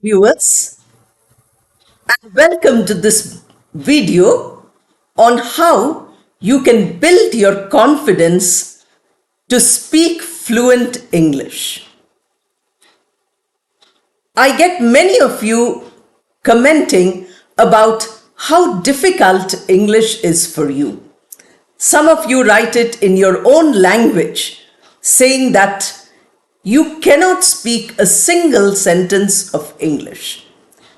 viewers, and welcome to this video on how you can build your confidence to speak fluent English. I get many of you commenting about how difficult English is for you. Some of you write it in your own language, saying that you cannot speak a single sentence of English.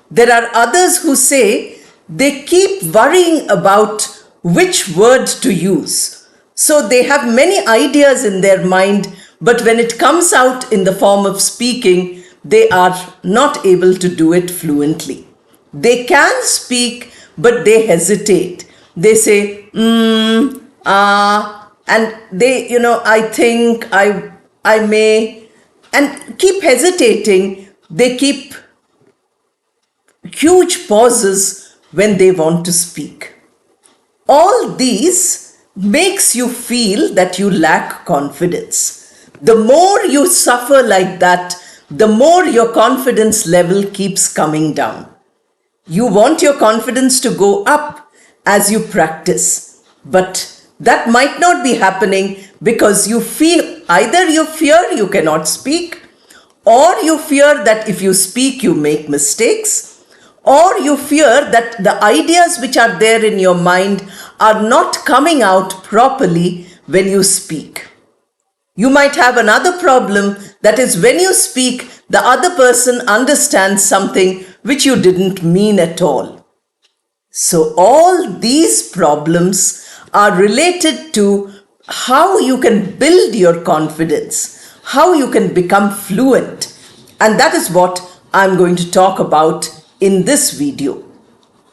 There are others who say they keep worrying about which word to use. So they have many ideas in their mind, but when it comes out in the form of speaking, they are not able to do it fluently. They can speak, but they hesitate. They say, and they, I think, I may, and keep hesitating. They keep huge pauses when they want to speak. All these makes you feel that you lack confidence. The more you suffer like that, the more your confidence level keeps coming down. You want your confidence to go up as you practice, but that might not be happening because you feel either you fear you cannot speak, or you fear that if you speak you make mistakes, or you fear that the ideas which are there in your mind are not coming out properly when you speak. You might have another problem, that is, when you speak, the other person understands something which you didn't mean at all. So all these problems are related to how you can build your confidence, how you can become fluent. And that is what I'm going to talk about in this video.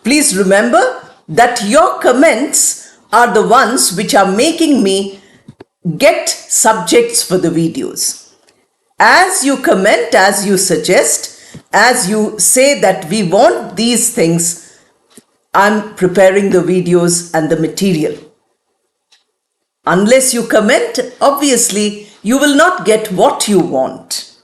Please remember that your comments are the ones which are making me get subjects for the videos. As you comment, as you suggest, as you say that we want these things, I'm preparing the videos and the material. Unless you comment, obviously, you will not get what you want.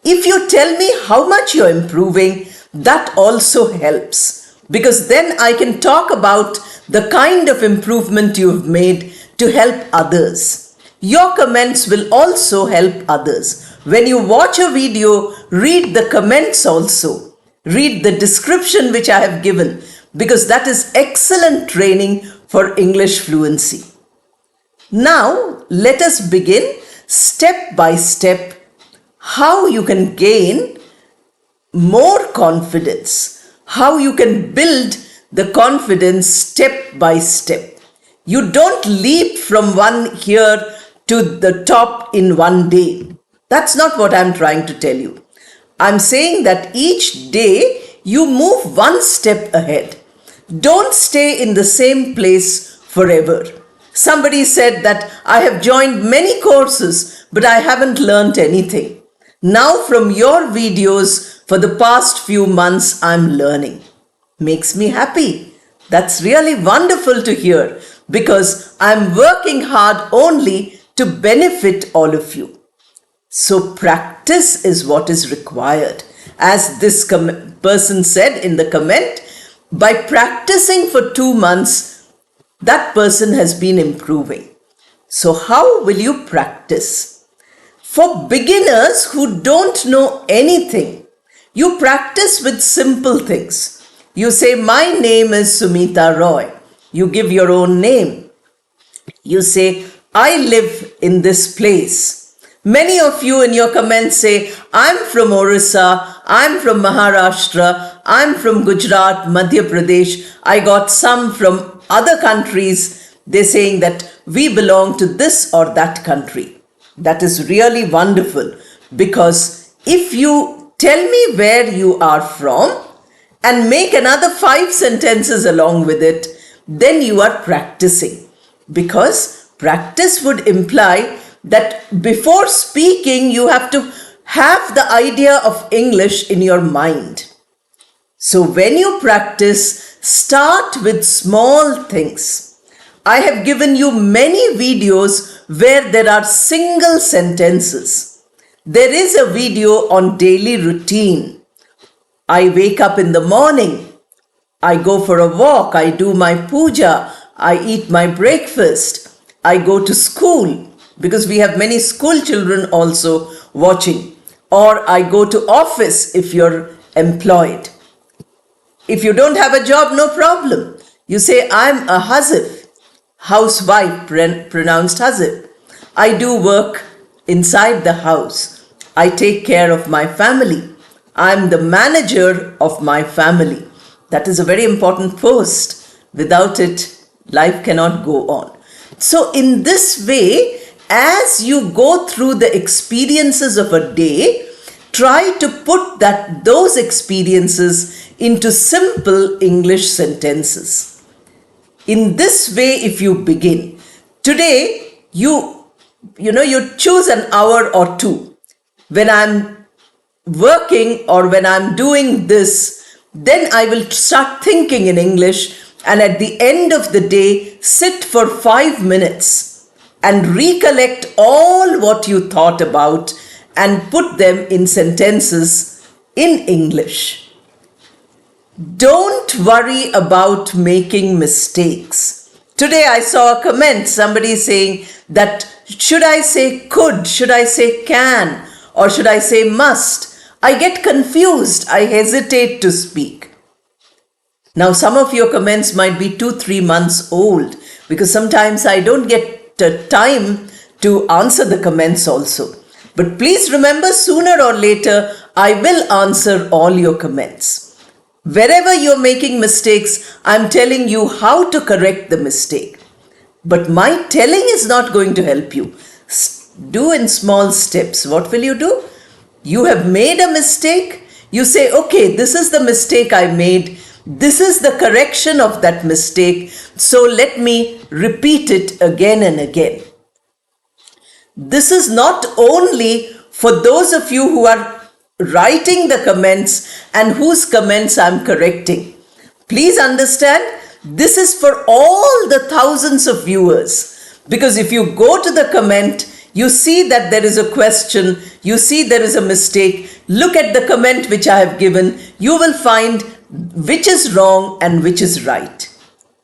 If you tell me how much you're improving, that also helps, because then I can talk about the kind of improvement you've made to help others. Your comments will also help others. When you watch a video, read the comments also. Read the description which I have given, because that is excellent training for English fluency. Now, let us begin step by step how you can gain more confidence, how you can build the confidence step by step. You don't leap from one here to the top in one day. That's not what I'm trying to tell you. I'm saying that each day you move one step ahead. Don't stay in the same place forever. Somebody said that I have joined many courses, but I haven't learned anything. Now from your videos for the past few months, I'm learning. Makes me happy. That's really wonderful to hear, because I'm working hard only to benefit all of you. So practice is what is required. As this person said in the comment, by practicing for 2 months, that person has been improving. So how will you practice? For beginners who don't know anything, you practice with simple things. You say, my name is Sumita Roy. You give your own name. You say, I live in this place. Many of you in your comments say, I'm from Orissa, I'm from Maharashtra, I'm from Gujarat, Madhya Pradesh. I got some from other countries. They're saying that we belong to this or that country. That is really wonderful, because if you tell me where you are from and make another 5 sentences along with it, then you are practicing. Because practice would imply that before speaking, you have to have the idea of English in your mind. So when you practice, start with small things. I have given you many videos where there are single sentences. There is a video on daily routine. I wake up in the morning. I go for a walk. I do my puja. I eat my breakfast. I go to school because we have many school children also watching. Or I go to office if you're employed. If you don't have a job, no problem. You say, I'm a hazif, housewife, pronounced hazif. I do work inside the house. I take care of my family. I'm the manager of my family. That is a very important post. Without it, life cannot go on. So in this way, as you go through the experiences of a day, try to put those experiences into simple English sentences. In this way, if you begin, today you choose an hour or two. When I'm working or when I'm doing this, then I will start thinking in English, and at the end of the day, sit for 5 minutes and recollect all what you thought about and put them in sentences in English. Don't worry about making mistakes. Today I saw a comment, somebody saying that should I say could, should I say can, or should I say must? I get confused, I hesitate to speak. Now some of your comments might be 2-3 months old because sometimes I don't get time to answer the comments also. But please remember, sooner or later, I will answer all your comments. Wherever you're making mistakes, I'm telling you how to correct the mistake. But my telling is not going to help you. Do in small steps. What will you do? You have made a mistake. You say, okay, this is the mistake I made. This is the correction of that mistake. So let me repeat it again and again. This is not only for those of you who are writing the comments and whose comments I'm correcting. Please understand, this is for all the thousands of viewers. Because if you go to the comment, you see that there is a question, you see there is a mistake. Look at the comment which I have given. You will find which is wrong and which is right.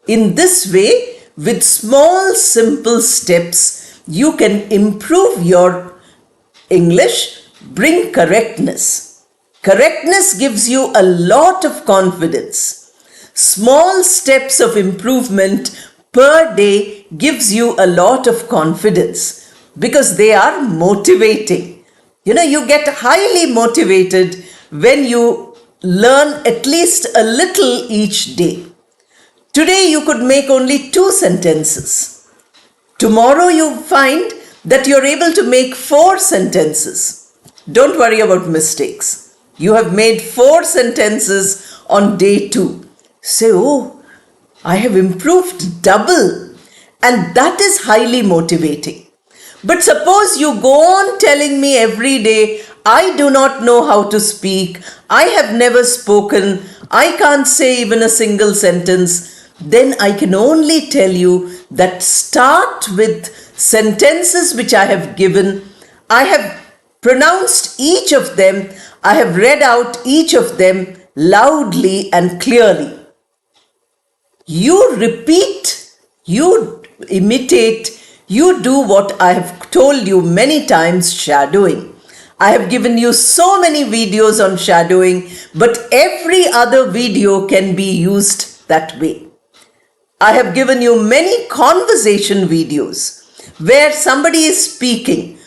In this way, with small, simple steps, you can improve your English, bring correctness. Correctness gives you a lot of confidence. Small steps of improvement per day gives you a lot of confidence because they are motivating. You get highly motivated when you learn at least a little each day. Today you could make only 2 sentences. Tomorrow you find that you're able to make 4 sentences. Don't worry about mistakes. You have made 4 sentences on day 2. Say, oh, I have improved double. And that is highly motivating. But suppose you go on telling me every day, I do not know how to speak, I have never spoken, I can't say even a single sentence, then I can only tell you that start with sentences which I have given. I have pronounced each of them, I have read out each of them loudly and clearly. You repeat, you imitate, you do what I have told you many times, shadowing. I have given you so many videos on shadowing, but every other video can be used that way. I have given you many conversation videos where somebody is speaking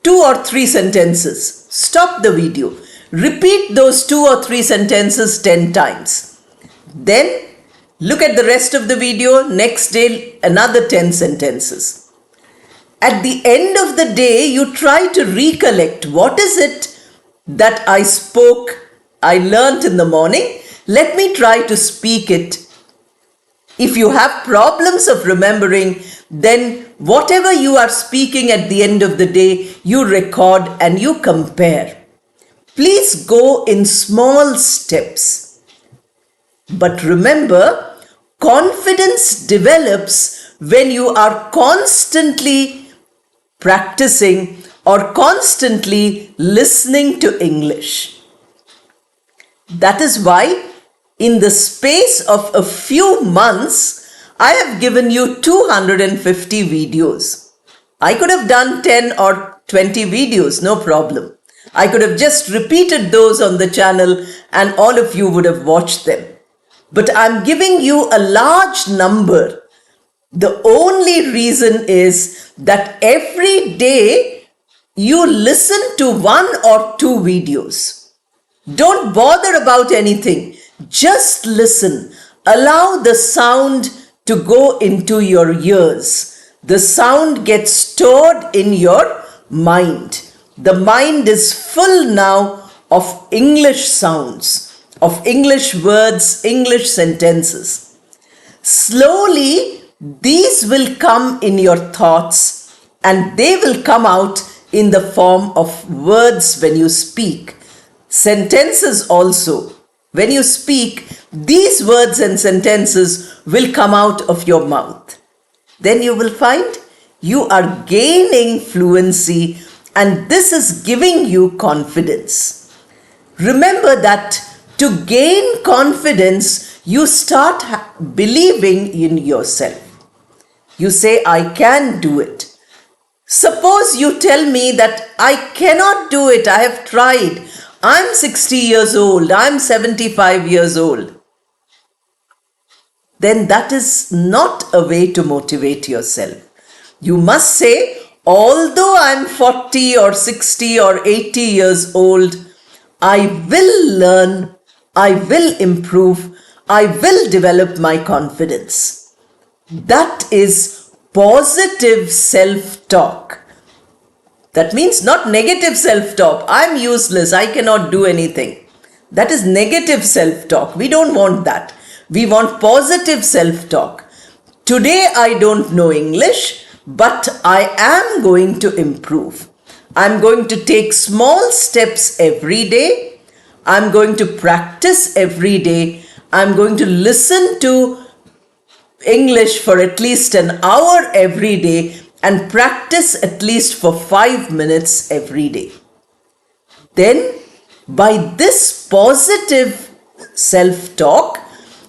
2 or 3 sentences. Stop the video. Repeat those 2 or 3 sentences 10 times. Then look at the rest of the video. Next day, another 10 sentences. At the end of the day, you try to recollect what is it that I spoke, I learnt in the morning. Let me try to speak it. If you have problems of remembering, then whatever you are speaking at the end of the day, you record and you compare. Please go in small steps. But remember, confidence develops when you are constantly practicing or constantly listening to English. That is why, in the space of a few months, I have given you 250 videos. I could have done 10 or 20 videos, no problem. I could have just repeated those on the channel and all of you would have watched them. But I'm giving you a large number. The only reason is that every day you listen to 1 or 2 videos. Don't bother about anything. Just listen. Allow the sound to go into your ears. The sound gets stored in your mind. The mind is full now of English sounds, of English words, English sentences. Slowly, these will come in your thoughts and they will come out in the form of words when you speak. Sentences also. When you speak, these words and sentences will come out of your mouth. Then you will find you are gaining fluency and this is giving you confidence. Remember that to gain confidence, you start believing in yourself. You say, I can do it. Suppose you tell me that I cannot do it, I have tried. I'm 60 years old, I'm 75 years old. Then that is not a way to motivate yourself. You must say, although I'm 40 or 60 or 80 years old, I will learn, I will improve, I will develop my confidence. That is positive self-talk. That means not negative self-talk. I'm useless, I cannot do anything. That is negative self-talk. We don't want that. We want positive self-talk. Today I don't know English, but I am going to improve. I'm going to take small steps every day. I'm going to practice every day. I'm going to listen to English for at least an hour every day and practice at least for 5 minutes every day. Then, by this positive self-talk,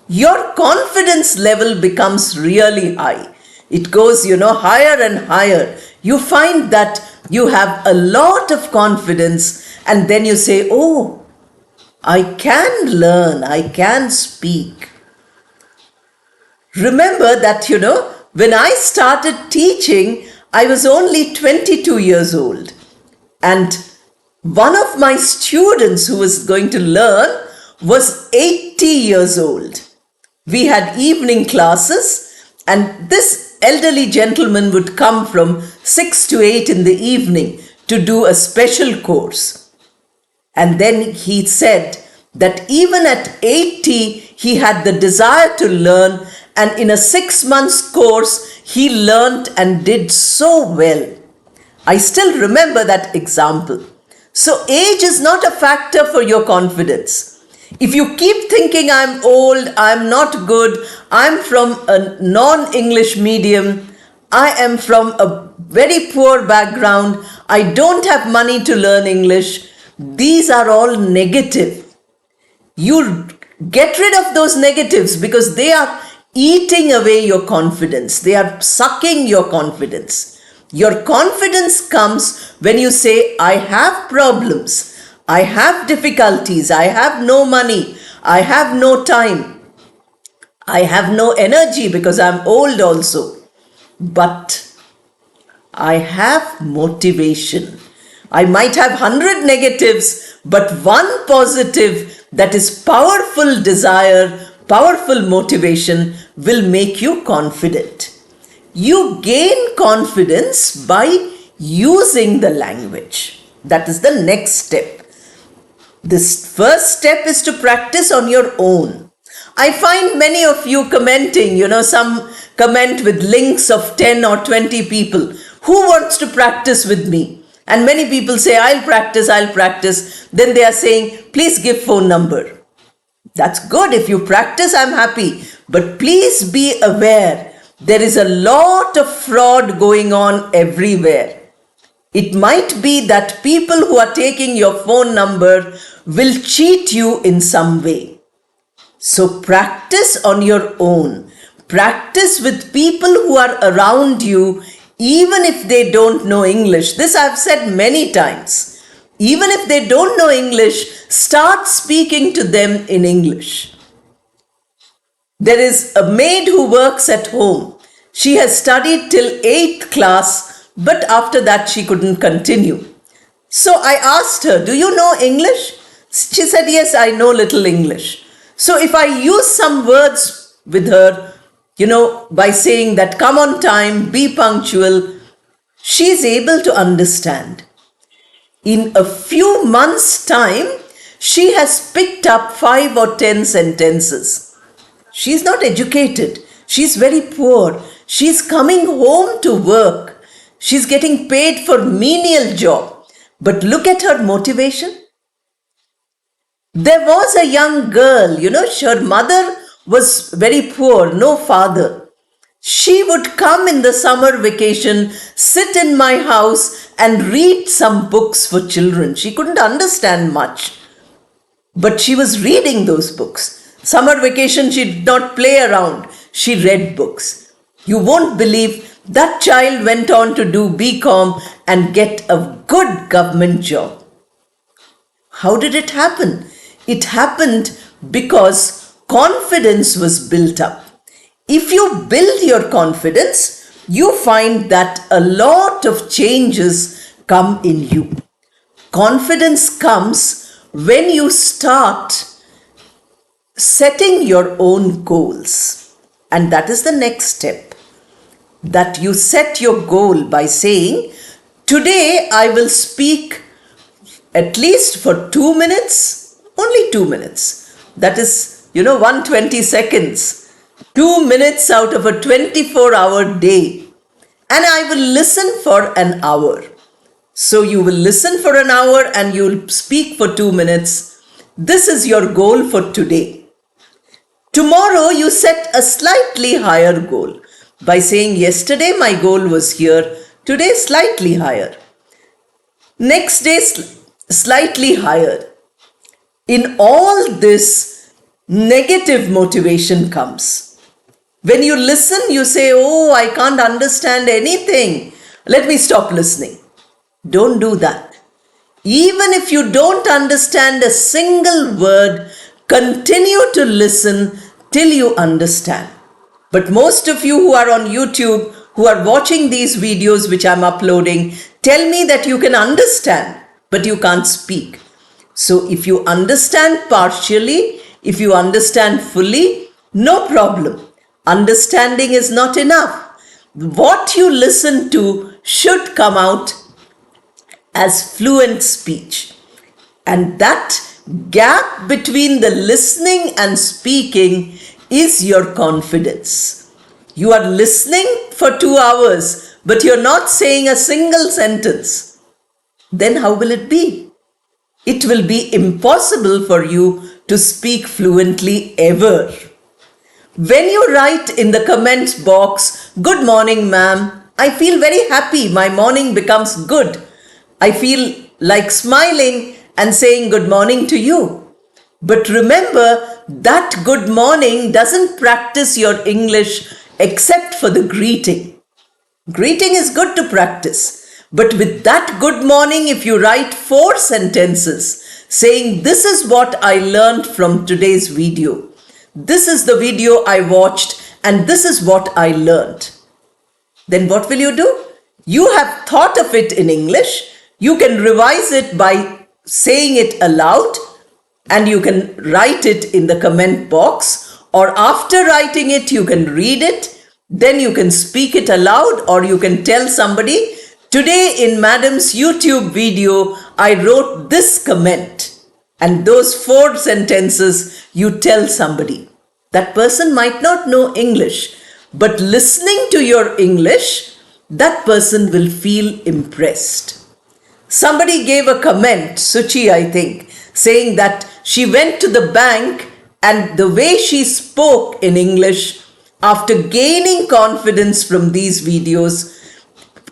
your confidence level becomes really high. It goes, higher and higher. You find that you have a lot of confidence and then you say, oh, I can learn, I can speak. Remember that, when I started teaching, I was only 22 years old. And one of my students who was going to learn was 80 years old. We had evening classes and this elderly gentleman would come from 6 to 8 in the evening to do a special course. And then he said that even at 80, he had the desire to learn, and in a 6 months course, he learned and did so well. I still remember that example. So age is not a factor for your confidence. If you keep thinking I'm old, I'm not good, I'm from a non-English medium, I am from a very poor background, I don't have money to learn English, these are all negative. You get rid of those negatives because they are eating away your confidence. They are sucking your confidence. Your confidence comes when you say, I have problems, I have difficulties, I have no money, I have no time, I have no energy because I'm old also. But I have motivation. I might have 100 negatives, but one positive, that is powerful desire, powerful motivation, will make you confident. You gain confidence by using the language. That is the next step. This first step is to practice on your own. I find many of you commenting, some comment with links of 10 or 20 people. Who wants to practice with me? And many people say, I'll practice. Then they are saying, please give phone number. That's good. If you practice, I'm happy. But please be aware, there is a lot of fraud going on everywhere. It might be that people who are taking your phone number will cheat you in some way. So practice on your own. Practice with people who are around you, even if they don't know English. This I've said many times. Even if they don't know English, start speaking to them in English. There is a maid who works at home. She has studied till 8th class, but after that she couldn't continue. So I asked her, "Do you know English?" She said, "Yes, I know little English." So if I use some words with her, by saying that come on time, be punctual, she is able to understand. In a few months' time, she has picked up 5 or 10 sentences. She's not educated. She's very poor. She's coming home to work. She's getting paid for menial job. But look at her motivation. There was a young girl, her mother was very poor, no father. She would come in the summer vacation, sit in my house and read some books for children. She couldn't understand much, but she was reading those books. Summer vacation, she did not play around. She read books. You won't believe that child went on to do BCom and get a good government job. How did it happen? It happened because confidence was built up. If you build your confidence, you find that a lot of changes come in you. Confidence comes when you start setting your own goals. And that is the next step. That you set your goal by saying, today I will speak at least for 2 minutes, only 2 minutes. That is, 120 seconds. 2 minutes out of a 24-hour day. And I will listen for an hour. So you will listen for an hour and you will speak for 2 minutes. This is your goal for today. Tomorrow you set a slightly higher goal by saying, yesterday my goal was here, today slightly higher. Next day slightly higher. In all this, negative motivation comes. When you listen, you say, oh, I can't understand anything. Let me stop listening. Don't do that. Even if you don't understand a single word, continue to listen till you understand. But most of you who are on YouTube, who are watching these videos which I'm uploading, tell me that you can understand, but you can't speak. So if you understand partially, if you understand fully, no problem. Understanding is not enough. What you listen to should come out as fluent speech. And that gap between the listening and speaking is your confidence. You are listening for 2 hours, but you're not saying a single sentence. Then how will it be? It will be impossible for you to speak fluently ever. When you write in the comment box, "Good morning, ma'am," I feel very happy. My morning becomes good. I feel like smiling and saying good morning to you. But remember that good morning doesn't practice your English except for the greeting. Greeting is good to practice. But with that good morning, if you write 4 sentences saying, this is what I learned from today's video. This is the video I watched and this is what I learned. Then what will you do? You have thought of it in English. You can revise it by saying it aloud and you can write it in the comment box, or after writing it you can read it, then you can speak it aloud, or you can tell somebody, today in Madam's YouTube video I wrote this comment, and those 4 sentences you tell somebody. That person might not know English, but listening to your English, that person will feel impressed. Somebody gave a comment, Suchi I think, saying that she went to the bank and the way she spoke in English, after gaining confidence from these videos,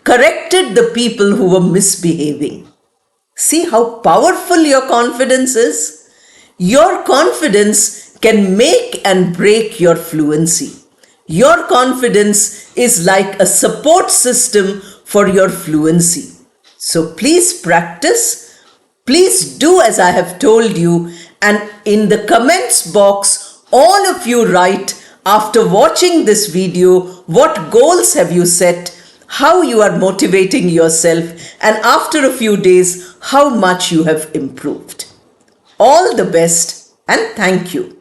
corrected the people who were misbehaving. See how powerful your confidence is? Your confidence can make and break your fluency. Your confidence is like a support system for your fluency. So please practice. Please do as I have told you, and in the comments box, all of you write after watching this video what goals have you set, how you are motivating yourself, and after a few days how much you have improved. All the best and thank you.